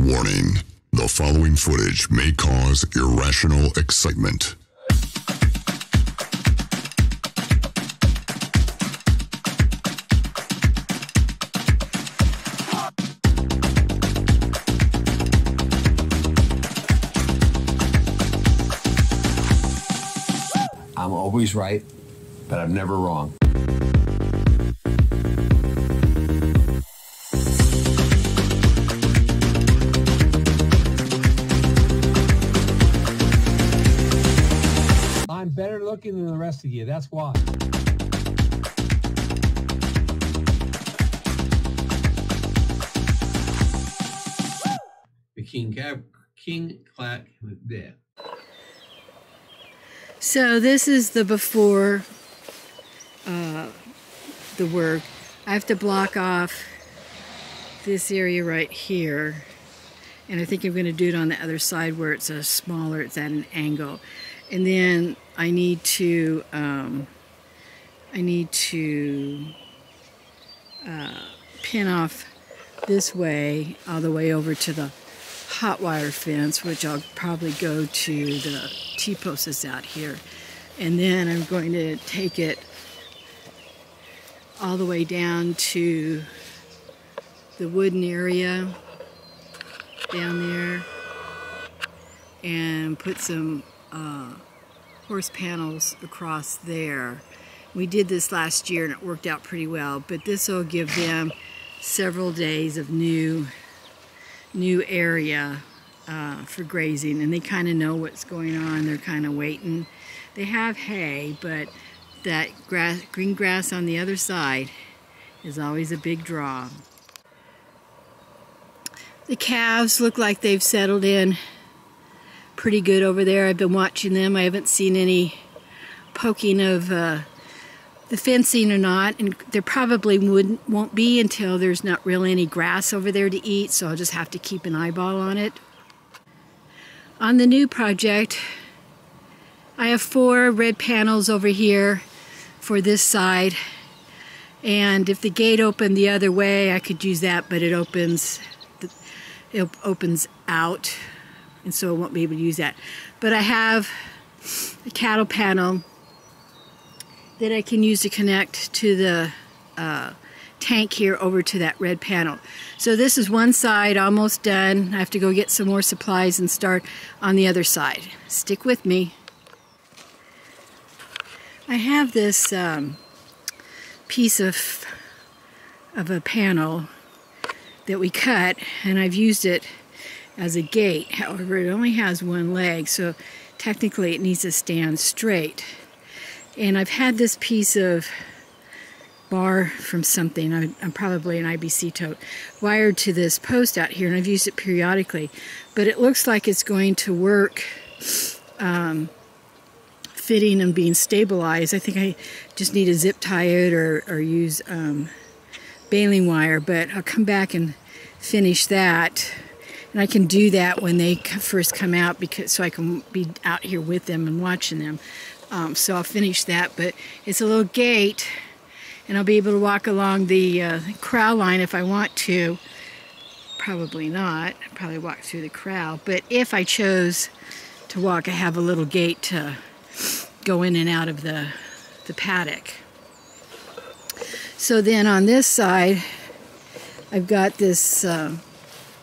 Warning, the following footage may cause irrational excitement. I'm always right, but I'm never wrong. I'm better looking than the rest of you, that's why. The king clack there. So this is the before the work. I have to block off this area right here, and I think I'm going to do it on the other side where it's a smaller, it's at an angle. And then I need to pin off this way all the way over to the hot wire fence, which I'll probably go to the T-post is out here. And then I'm going to take it all the way down to the wooden area down there and put some horse panels across there. We did this last year and it worked out pretty well, but this will give them several days of new area for grazing, and they kind of know what's going on. They're kind of waiting. They have hay, but that green grass on the other side is always a big draw. The calves look like they've settled in pretty good over there. I've been watching them. I haven't seen any poking of the fencing or not, and there probably won't be until there's not really any grass over there to eat, so I'll just have to keep an eyeball on it. On the new project, I have 4 red panels over here for this side, and if the gate opened the other way I could use that, but it opens out, and so I won't be able to use that. But I have a cattle panel that I can use to connect to the tank here over to that red panel. So this is one side almost done. I have to go get some more supplies and start on the other side. Stick with me. I have this piece of a panel that we cut, and I've used it as a gate. However, it only has one leg, so technically it needs to stand straight. And I've had this piece of bar from something, I'm probably an IBC tote, wired to this post out here, and I've used it periodically. But it looks like it's going to work fitting and being stabilized. I think I just need to zip tie it or use baling wire, but I'll come back and finish that. And I can do that when they first come out, so I can be out here with them and watching them. So I'll finish that, but it's a little gate, and I'll be able to walk along the corral line if I want to. Probably not. I'll probably walk through the corral, but if I chose to walk, I have a little gate to go in and out of the paddock. So then on this side, I've got this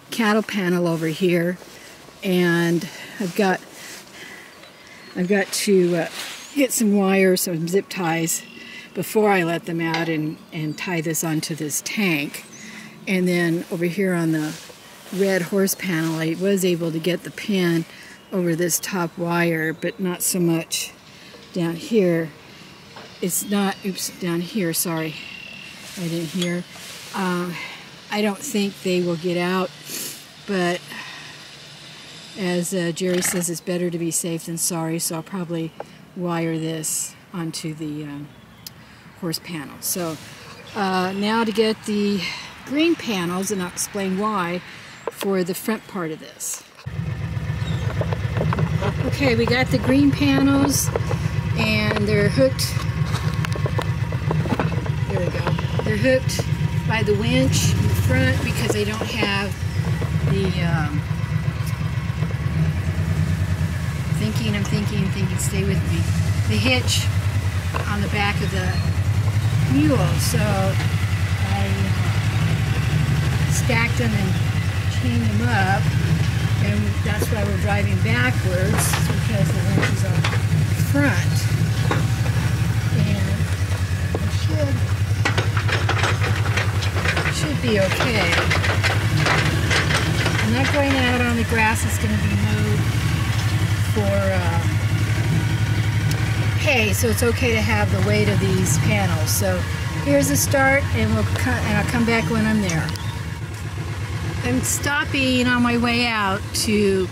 cattle panel over here, and I've got to get some wire, some zip ties before I let them out and tie this onto this tank. And then over here on the red horse panel, I was able to get the pin over this top wire, but not so much down here. It's not, oops, down here, sorry, I didn't hear. I don't think they will get out, but as Jerry says, it's better to be safe than sorry, so I'll probably wire this onto the horse panel. So now to get the green panels, and I'll explain why for the front part of this. Okay, we got the green panels, and they're hooked. There we go. They're hooked by the winch in the front because they don't have the I'm thinking, stay with me. The hitch on the back of the mule, so I stacked them and chained them up, and that's why we're driving backwards, because the winch is on the front. And it should be okay. I'm not going out on the grass. It's going to be mowed for hay, so it's okay to have the weight of these panels. So here's the start, and I'll come back when I'm there. I'm stopping on my way out to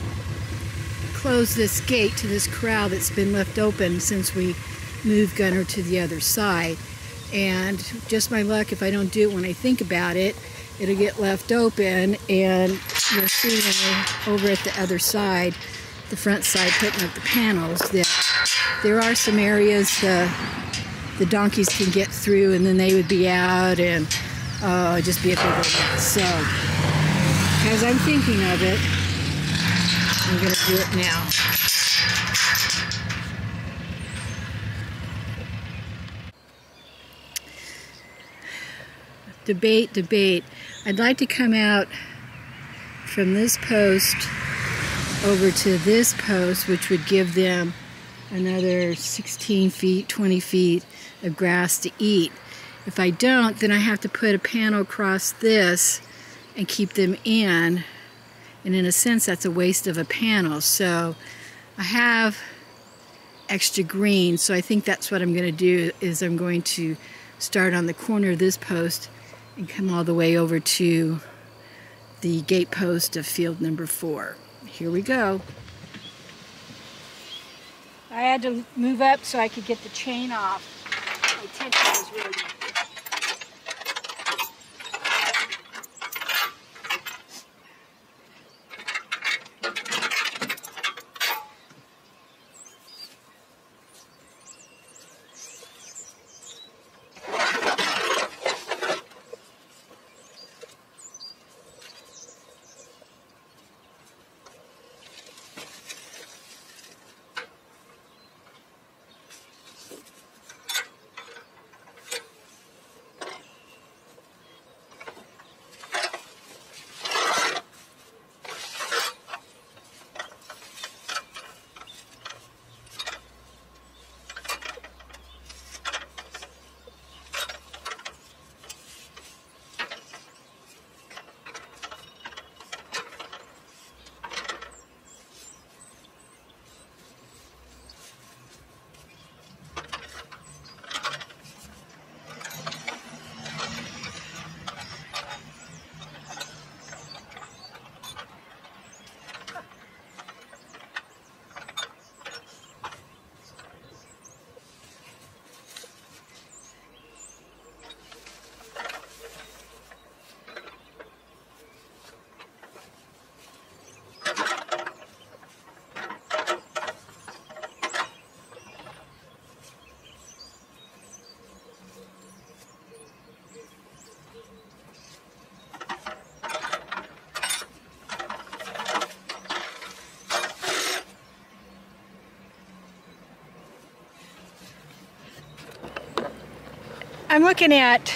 close this gate to this corral that's been left open since we moved Gunner to the other side. And just my luck, if I don't do it when I think about it, it'll get left open, and you'll see when we're over at the other side, the front side, putting up the panels, that there are some areas the donkeys can get through, and then they would be out, and it'd just be a big mess. So, as I'm thinking of it, I'm going to do it now. Debate. I'd like to come out from this post over to this post, which would give them another 16 feet, 20 feet of grass to eat. If I don't, then I have to put a panel across this and keep them in. And in a sense, that's a waste of a panel. So I have extra green, so I think that's what I'm going to do, is I'm going to start on the corner of this post and come all the way over to the gate post of field number 4. Here we go. I had to move up so I could get the chain off. My tension was really good. I'm looking at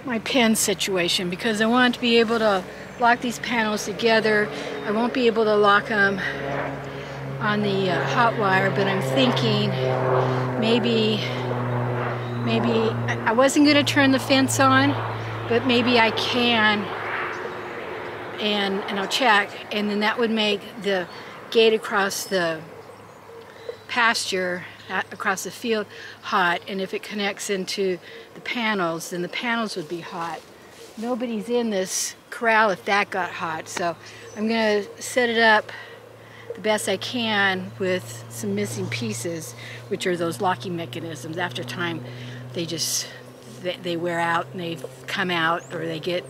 my pin situation because I want to be able to lock these panels together. I won't be able to lock them on the hot wire, but I'm thinking maybe I wasn't going to turn the fence on, but maybe I can, and I'll check, and then that would make the gate across the pasture, across the field, hot, and if it connects into the panels, then the panels would be hot. Nobody's in this corral if that got hot, so I'm going to set it up the best I can with some missing pieces, which are those locking mechanisms. After time, they wear out and they come out, or they get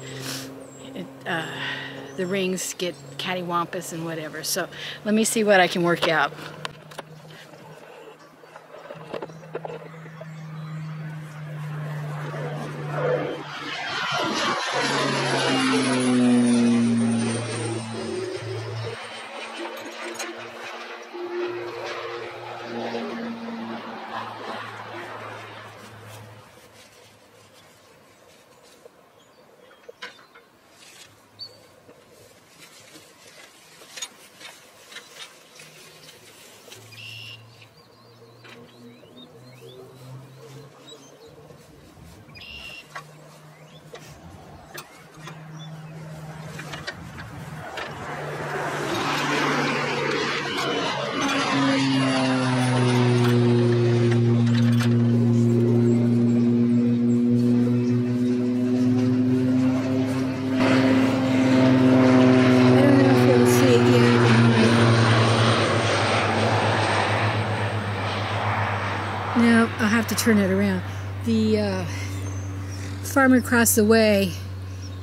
the rings get cattywampus and whatever. So let me see what I can work out. to turn it around. The farmer across the way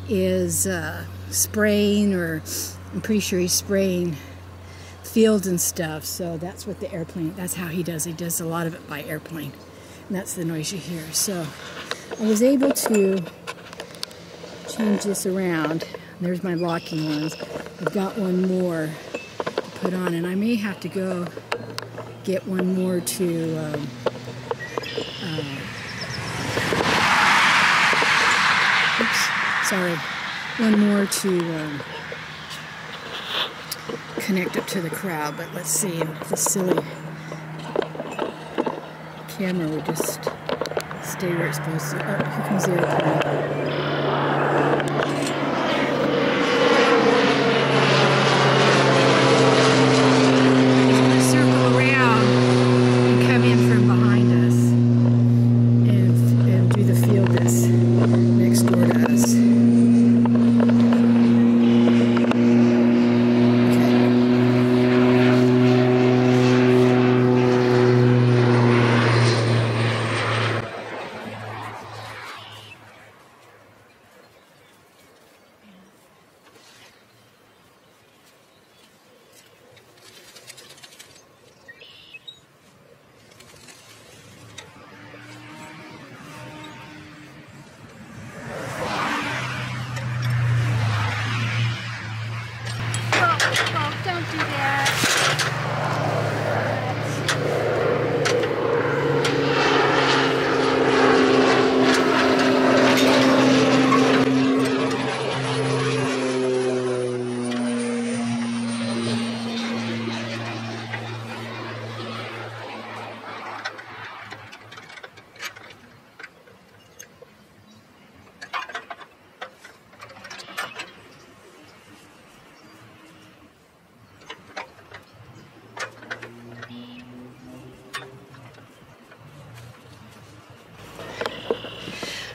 is spraying, or I'm pretty sure he's spraying fields and stuff, so that's what the airplane, that's how he does. He does a lot of it by airplane, and that's the noise you hear. So I was able to change this around. There's my locking ones. I've got one more to put on, and I may have to go get one more to one more to connect up to the crowd. But let's see if the silly camera would just stay where it's supposed to. Oh, here comes the airplane. Don't do that.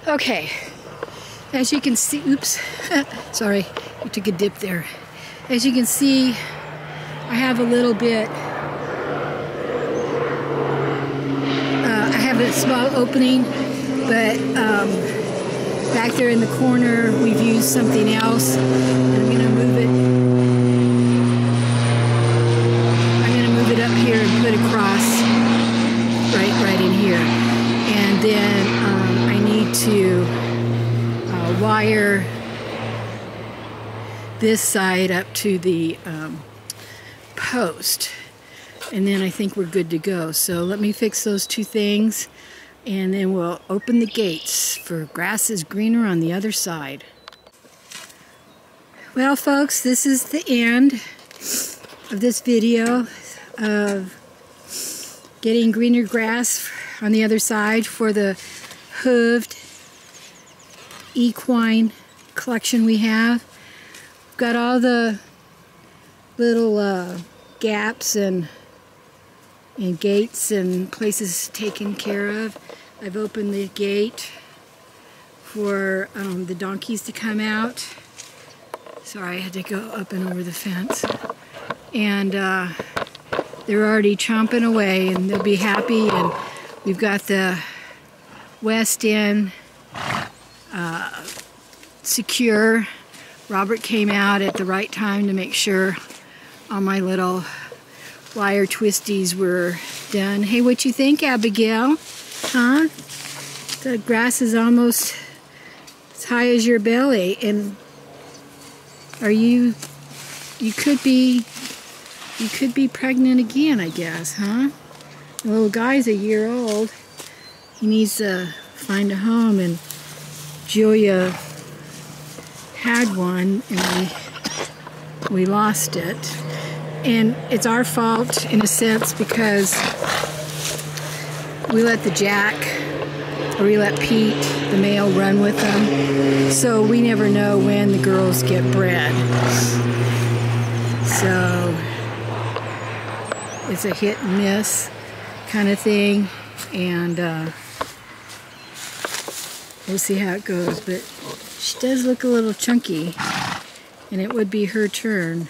Okay, as you can see, oops, sorry, I took a dip there. As you can see, I have a little bit, I have a small opening, but back there in the corner, we've used something else, and I'm going to move it up here and put it across right in here. And then I need to wire this side up to the post, and then I think we're good to go. So let me fix those two things, and then we'll open the gates, for grass is greener on the other side. Well, folks, this is the end of this video of getting greener grass on the other side for the hooved equine collection we have. We've got all the little gaps and gates and places taken care of. I've opened the gate for the donkeys to come out. Sorry, I had to go up and over the fence. And they're already chomping away, and they'll be happy. And we've got the west end secure. Robert came out at the right time to make sure all my little wire twisties were done. Hey, what you think, Abigail? Huh? The grass is almost as high as your belly, and you could be pregnant again, I guess, huh? The little guy's a year old. He needs to find a home, and Julia had one, and we lost it. And it's our fault in a sense, because we let the Jack, or we let Pete, the male, run with them. So we never know when the girls get bred. So it's a hit and miss kind of thing, and we'll see how it goes. But she does look a little chunky, and it would be her turn.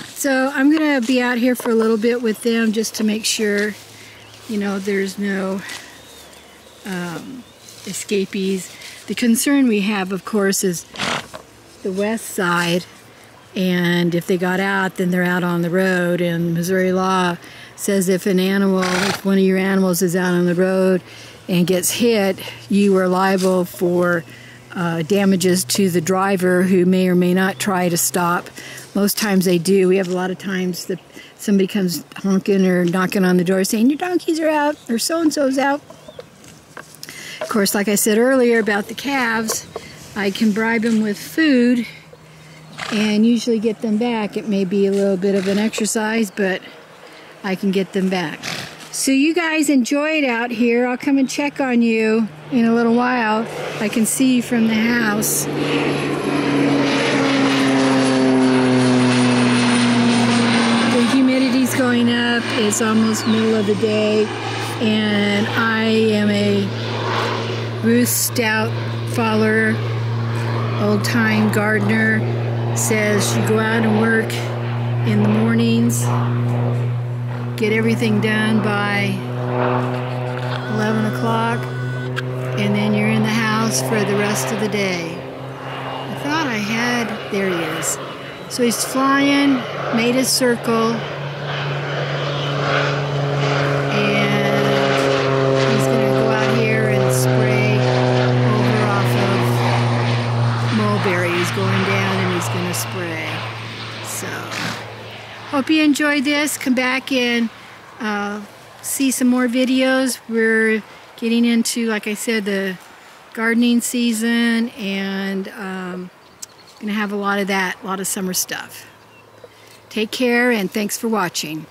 So I'm gonna be out here for a little bit with them, just to make sure, you know, there's no escapees. The concern we have, of course, is the west side, and if they got out, then they're out on the road, and Missouri law says if one of your animals is out on the road and gets hit, you are liable for damages to the driver, who may or may not try to stop. Most times they do. We have a lot of times that somebody comes honking or knocking on the door saying, your donkeys are out, or so-and-so's out. Of course, like I said earlier about the calves, I can bribe them with food and usually get them back. It may be a little bit of an exercise, but I can get them back. So you guys enjoy it out here. I'll come and check on you in a little while. I can see you from the house. The humidity's going up. It's almost middle of the day, and I am a Ruth Stout follower, old-time gardener. Says you go out and work in the mornings, get everything done by 11 o'clock, and then you're in the house for the rest of the day. I thought I had, there he is. So he's flying, made a circle, and he's going to go out here and spray over off of mulberry. He's going down and he's going to spray. So, hope you enjoyed this. Come back and see some more videos. We're getting into, like I said, the gardening season, and gonna have a lot of that, a lot of summer stuff. Take care, and thanks for watching.